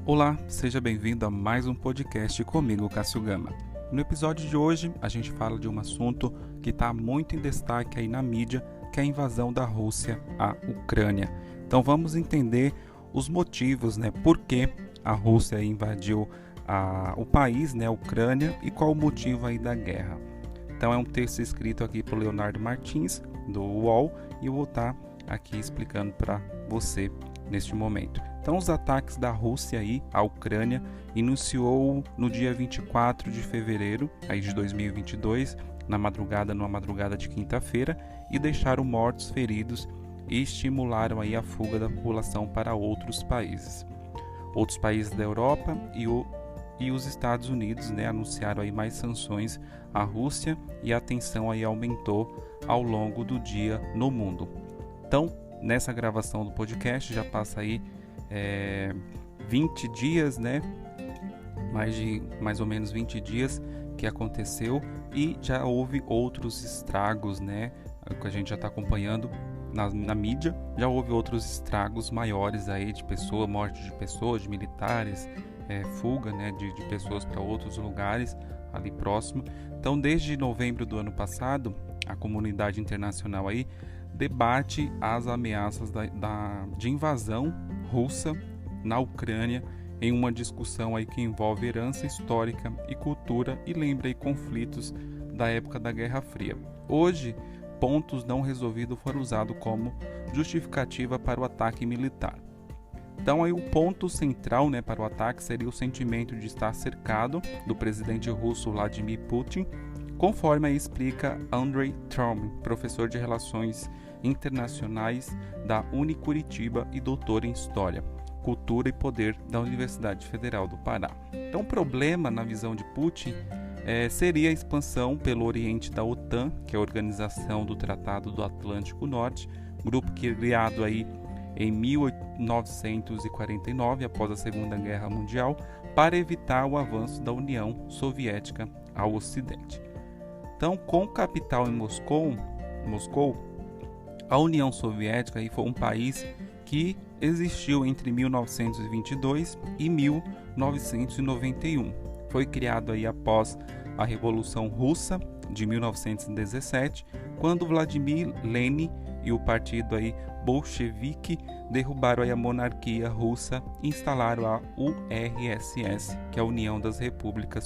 Olá, seja bem-vindo a mais um podcast comigo, Cássio Gama. No episódio de hoje, a gente fala de um assunto que está muito em destaque aí na mídia, que é a invasão da Rússia à Ucrânia. Então vamos entender os motivos, por que a Rússia invadiu o país, a Ucrânia, e qual o motivo aí da guerra. Então é um texto escrito aqui por Leonardo Martins, do UOL, e eu vou estar aqui explicando para você neste momento. Então, os ataques da Rússia aí à Ucrânia iniciou no dia 24 de fevereiro aí de 2022, numa madrugada de quinta-feira, e deixaram mortos, feridos e estimularam aí a fuga da população para outros países. Outros países da Europa e os Estados Unidos, anunciaram aí mais sanções à Rússia, e a tensão aí aumentou ao longo do dia no mundo. Então, nessa gravação do podcast já passa aí 20 dias, mais ou menos 20 dias que aconteceu, e já houve outros estragos, que a gente já está acompanhando na mídia. Já houve outros estragos maiores aí de morte de pessoas, de militares, fuga, de pessoas para outros lugares ali próximo. Então, desde novembro do ano passado, a comunidade internacional aí debate as ameaças de invasão russa na Ucrânia, em uma discussão aí que envolve herança histórica e cultura, e lembra aí conflitos da época da Guerra Fria. Hoje, pontos não resolvidos foram usados como justificativa para o ataque militar. Então aí o ponto central para o ataque seria o sentimento de estar cercado do presidente russo Vladimir Putin, conforme aí explica Andrei Trauman, professor de Relações Internacionais da Unicuritiba e doutor em História, Cultura e Poder da Universidade Federal do Pará. Então o problema, na visão de Putin, seria a expansão pelo Oriente da OTAN, que é a Organização do Tratado do Atlântico Norte, grupo criado aí em 1949, após a Segunda Guerra Mundial, para evitar o avanço da União Soviética ao Ocidente. Então, com capital em Moscou, a União Soviética aí foi um país que existiu entre 1922 e 1991. Foi criado aí após a Revolução Russa de 1917, quando Vladimir Lenin e o partido aí bolchevique derrubaram aí a monarquia russa e instalaram a URSS, que é a União das Repúblicas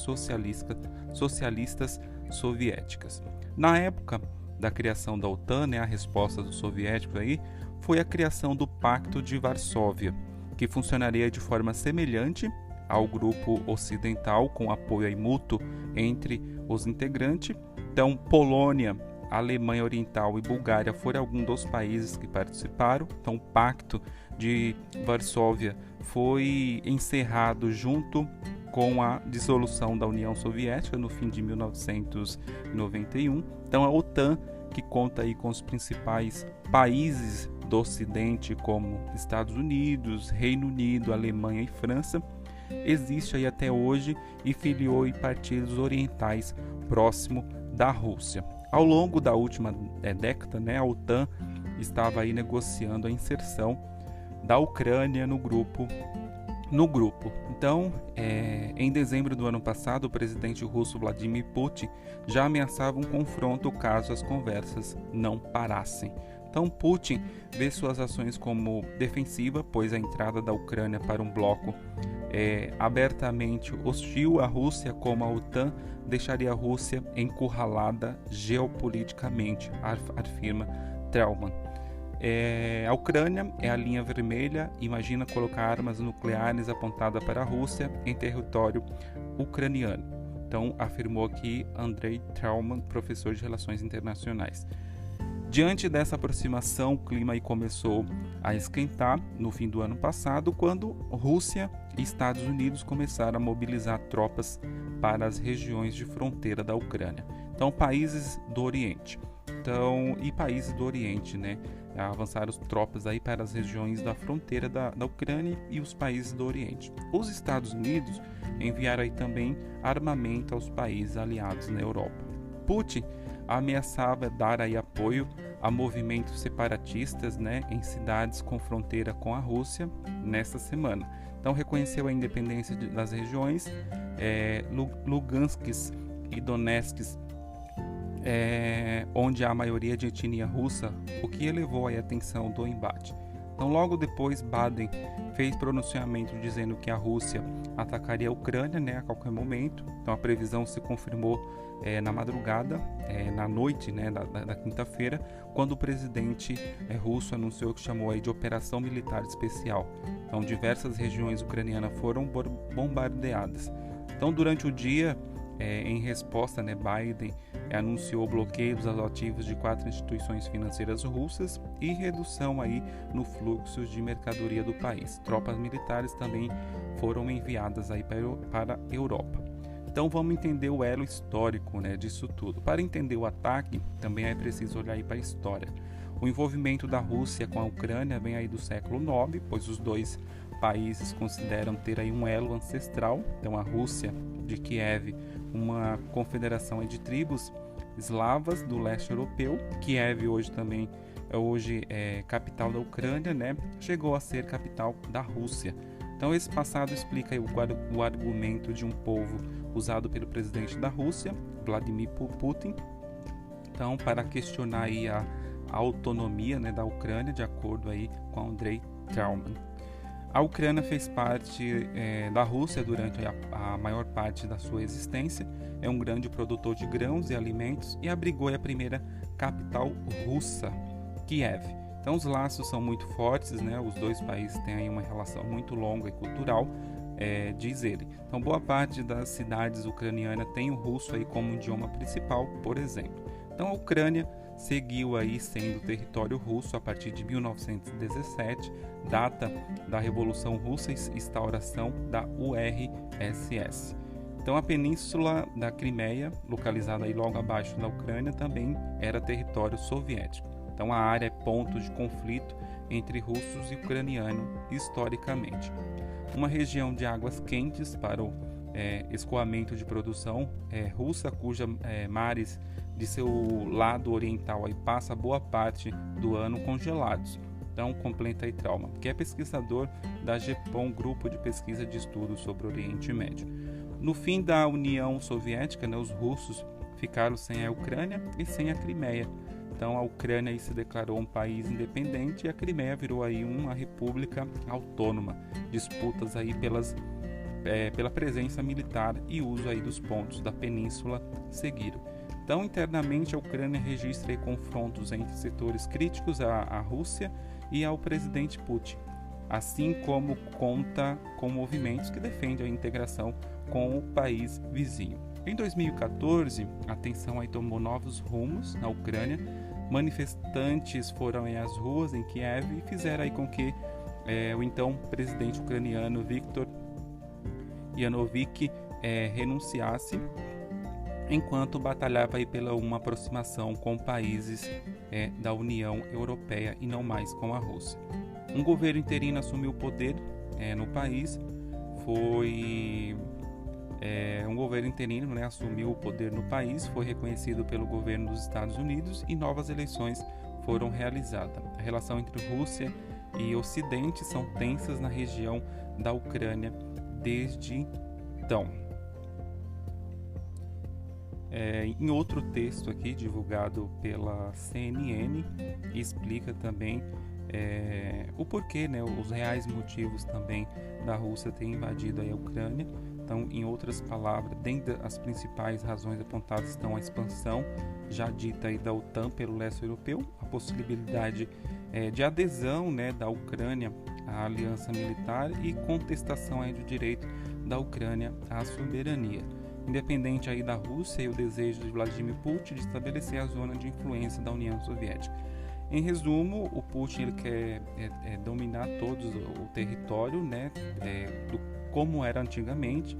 Socialistas Soviéticas. Na época da criação da OTAN, a resposta dos soviéticos aí foi a criação do Pacto de Varsóvia, que funcionaria de forma semelhante ao grupo ocidental, com apoio aí mútuo entre os integrantes. Então, Polônia, Alemanha Oriental e Bulgária foram alguns dos países que participaram. Então, o Pacto de Varsóvia foi encerrado junto com a dissolução da União Soviética no fim de 1991. Então, a OTAN, que conta aí com os principais países do Ocidente, como Estados Unidos, Reino Unido, Alemanha e França, existe aí até hoje e filiou em partidos orientais próximo da Rússia. Ao longo da última década, a OTAN estava aí negociando a inserção da Ucrânia no grupo. Então, em dezembro do ano passado, o presidente russo Vladimir Putin já ameaçava um confronto caso as conversas não parassem. Então, Putin vê suas ações como defensiva, pois a entrada da Ucrânia para um bloco abertamente hostil à Rússia como a OTAN deixaria a Rússia encurralada geopoliticamente, afirma Trauman. A Ucrânia é a linha vermelha. Imagina colocar armas nucleares apontadas para a Rússia em território ucraniano. Então, afirmou aqui Andrei Trauman, professor de Relações Internacionais. Diante dessa aproximação, o clima aí começou a esquentar no fim do ano passado, quando Rússia e Estados Unidos começaram a mobilizar tropas para as regiões de fronteira da Ucrânia. Então, países do Oriente. Avançaram tropas aí para as regiões da fronteira da Ucrânia e os países do Oriente. Os Estados Unidos enviaram aí também armamento aos países aliados na Europa. Putin ameaçava dar aí apoio a movimentos separatistas, né, em cidades com fronteira com a Rússia nesta semana. Então reconheceu a independência das regiões Lugansk e Donetsk, onde há a maioria de etnia russa, o que elevou a atenção do embate. Então logo depois Biden fez pronunciamento dizendo que a Rússia atacaria a Ucrânia, né, a qualquer momento. Então a previsão se confirmou na madrugada, na noite, né, da quinta-feira, quando o presidente russo anunciou que chamou aí de Operação Militar Especial. Então diversas regiões ucranianas foram bombardeadas. Então durante o dia, em resposta, né, Biden anunciou bloqueio dos ativos de 4 instituições financeiras russas e redução aí no fluxo de mercadoria do país. Tropas militares também foram enviadas aí para a Europa. Então vamos entender o elo histórico, né, disso tudo. Para entender o ataque, também é preciso olhar aí para a história. O envolvimento da Rússia com a Ucrânia vem aí do século IX, pois os dois países consideram ter aí um elo ancestral. Então a Rússia de Kiev, uma confederação de tribos eslavas do leste europeu. Kiev hoje também é capital da Ucrânia, né? Chegou a ser capital da Rússia. Então esse passado explica aí o argumento de um povo usado pelo presidente da Rússia, Vladimir Putin, então para questionar aí a autonomia, né, da Ucrânia, de acordo aí com Andrei Trauman. A Ucrânia fez parte da Rússia durante a maior parte da sua existência, é um grande produtor de grãos e alimentos e abrigou a primeira capital russa, Kiev. Então os laços são muito fortes, né? Os dois países têm aí uma relação muito longa e cultural, diz ele. Então boa parte das cidades ucranianas tem o russo aí como idioma principal, por exemplo. Então a Ucrânia seguiu aí sendo território russo a partir de 1917, data da Revolução Russa e instauração da URSS. Então a península da Crimeia, localizada aí logo abaixo da Ucrânia, também era território soviético. Então a área é ponto de conflito entre russos e ucranianos historicamente. Uma região de águas quentes para o escoamento de produção russa, cuja mares de seu lado oriental aí passa boa parte do ano congelados. Então completa aí Trauma, que é pesquisador da GEPOM, Grupo de Pesquisa de Estudos sobre o Oriente Médio. No fim da União Soviética, né, os russos ficaram sem a Ucrânia e sem a Crimeia. Então a Ucrânia aí se declarou um país independente e a Crimeia virou aí uma república autônoma. Disputas aí pela presença militar e uso aí dos pontos da península seguiram. Então internamente a Ucrânia registra aí confrontos entre setores críticos à Rússia e ao presidente Putin, assim como conta com movimentos que defendem a integração com o país vizinho. Em 2014, a tensão aí tomou novos rumos na Ucrânia. Manifestantes foram às ruas em Kiev e fizeram aí com que o então presidente ucraniano Viktor Yanukovych renunciasse, enquanto batalhava aí pela uma aproximação com países da União Europeia e não mais com a Rússia. Um governo interino assumiu o poder no país, um governo interino, né, assumiu o poder no país, foi reconhecido pelo governo dos Estados Unidos e novas eleições foram realizadas. A relação entre Rússia e Ocidente são tensas na região da Ucrânia desde então. Em outro texto aqui divulgado pela CNN, explica também o porquê, né, os reais motivos também da Rússia ter invadido a Ucrânia. Então, em outras palavras, dentre as principais razões apontadas estão a expansão já dita aí da OTAN pelo leste europeu, a possibilidade de adesão, né, da Ucrânia à aliança militar e contestação aí do direito da Ucrânia à soberania. Independente aí da Rússia e o desejo de Vladimir Putin de estabelecer a zona de influência da União Soviética. Em resumo, o Putin ele quer dominar todo o território, né, como era antigamente,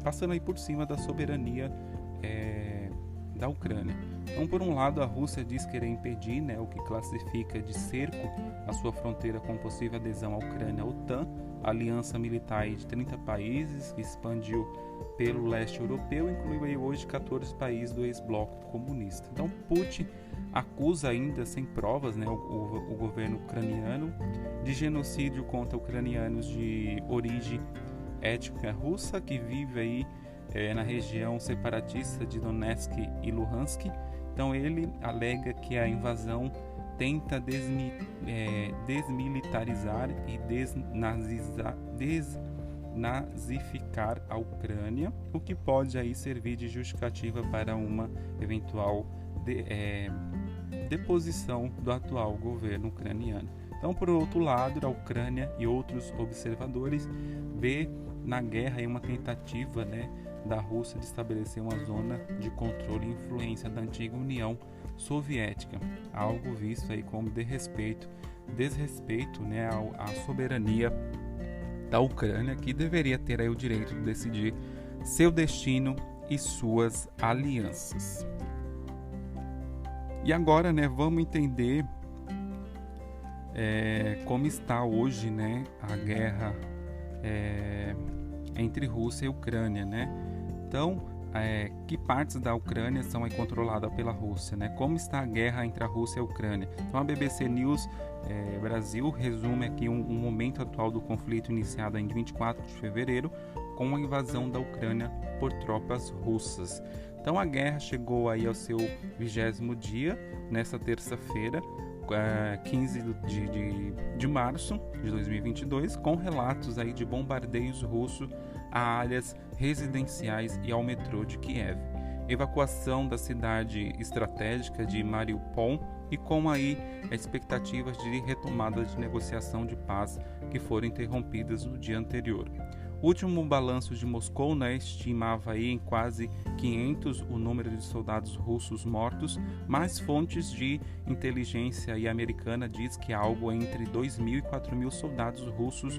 passando aí por cima da soberania da Ucrânia. Então, por um lado, a Rússia diz querer impedir, né, o que classifica de cerco a sua fronteira com possível adesão à Ucrânia à OTAN, aliança militar de 30 países que expandiu pelo leste europeu, incluiu aí hoje 14 países do ex-bloco comunista. Então, Putin acusa ainda sem provas, né, o governo ucraniano de genocídio contra ucranianos de origem étnica russa que vive aí na região separatista de Donetsk e Luhansk. Então ele alega que a invasão tenta desmilitarizar e desnazificar a Ucrânia, o que pode aí servir de justificativa para uma eventual deposição do atual governo ucraniano. Então, por outro lado, a Ucrânia e outros observadores vê na guerra uma tentativa, né, da Rússia de estabelecer uma zona de controle e influência da antiga União Soviética, algo visto aí como desrespeito, né, à soberania da Ucrânia, que deveria ter aí o direito de decidir seu destino e suas alianças. E agora, né, vamos entender como está hoje, né, a guerra entre Rússia e Ucrânia, né? Então, que partes da Ucrânia são aí controladas pela Rússia, né? Como está a guerra entre a Rússia e a Ucrânia? Então, a BBC News Brasil resume aqui um momento atual do conflito iniciado em 24 de fevereiro com a invasão da Ucrânia por tropas russas. Então, a guerra chegou aí ao seu 20º dia, nesta terça-feira, 15 de março de 2022, com relatos aí de bombardeios russos a áreas residenciais e ao metrô de Kiev, evacuação da cidade estratégica de Mariupol e com aí expectativas de retomada de negociação de paz que foram interrompidas no dia anterior. O último balanço de Moscou, né, estimava aí em quase 500 o número de soldados russos mortos, mas fontes de inteligência americana diz que algo entre 2.000 e 4.000 soldados russos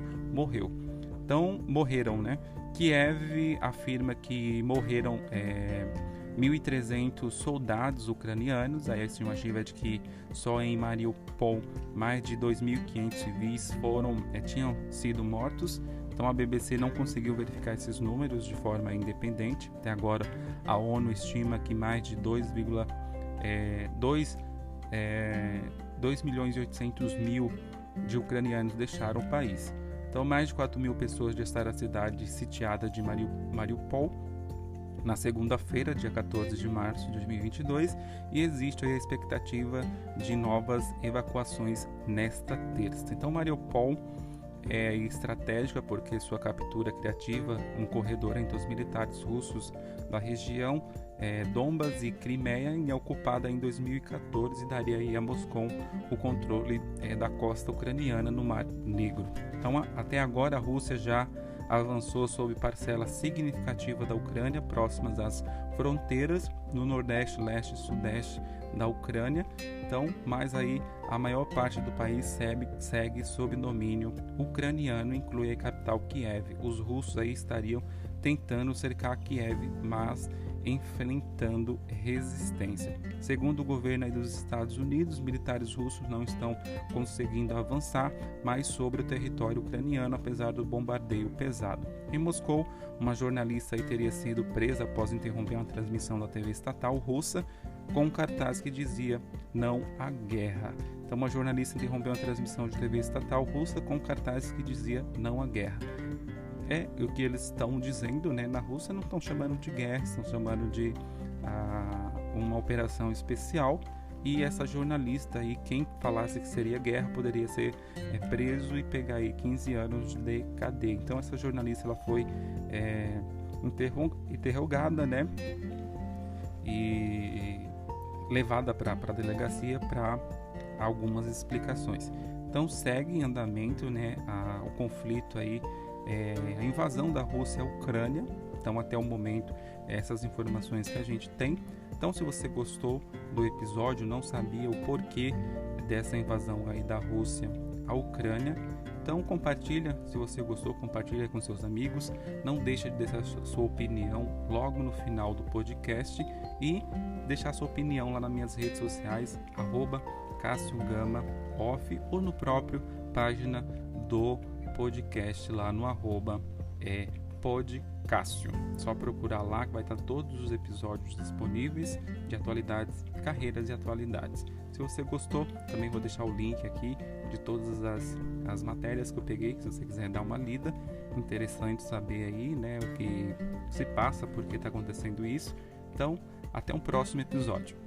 morreram, né? Kiev afirma que morreram 1.300 soldados ucranianos. Aí a estimativa é de que só em Mariupol mais de 2.500 civis tinham sido mortos. Então a BBC não conseguiu verificar esses números de forma independente. Até agora a ONU estima que mais de 2.800.000 de ucranianos deixaram o país. Então mais de 4.000 pessoas deixaram a cidade sitiada de Mariupol na segunda-feira, dia 14 de março de 2022, e existe aí a expectativa de novas evacuações nesta terça. Então Mariupol é estratégica porque sua captura criativa um corredor entre os militares russos da região Donbas e Crimeia é ocupada em 2014 e daria aí a Moscou o controle da costa ucraniana no Mar Negro. Então até agora a Rússia já avançou sobre parcela significativa da Ucrânia próximas às fronteiras no nordeste, leste e sudeste da Ucrânia. Então, mas aí a maior parte do país segue sob domínio ucraniano, inclui a capital Kiev. Os russos aí estariam tentando cercar Kiev, mas enfrentando resistência. Segundo o governo aí dos Estados Unidos, os militares russos não estão conseguindo avançar mais sobre o território ucraniano, apesar do bombardeio pesado. Em Moscou, uma jornalista aí teria sido presa após interromper uma transmissão da TV estatal russa com um cartaz que dizia "Não à guerra". Então, uma jornalista interrompeu uma transmissão de TV estatal russa com um cartaz que dizia "Não à guerra". É o que eles estão dizendo, né? Na Rússia não estão chamando de guerra, estão chamando de uma operação especial. E essa jornalista aí, quem falasse que seria guerra, poderia ser preso e pegar aí 15 anos de cadeia. Então essa jornalista ela foi interrogada, né? E levada para a delegacia para algumas explicações. Então segue em andamento, né? O conflito aí. A invasão da Rússia à Ucrânia. Então até o momento essas informações que a gente tem. Então se você gostou do episódio, não sabia o porquê dessa invasão aí da Rússia à Ucrânia, então compartilha, se você gostou, compartilha com seus amigos, não deixa de deixar sua opinião logo no final do podcast e deixar sua opinião lá nas minhas redes sociais, @CassioGamaOff ou no próprio página do podcast lá no @podcast Cássio. Só procurar lá que vai estar todos os episódios disponíveis de atualidades, carreiras e atualidades. Se você gostou, também vou deixar o link aqui de todas as matérias que eu peguei, se você quiser dar uma lida. Interessante saber aí, né, o que se passa, por que está acontecendo isso. Então, até um próximo episódio.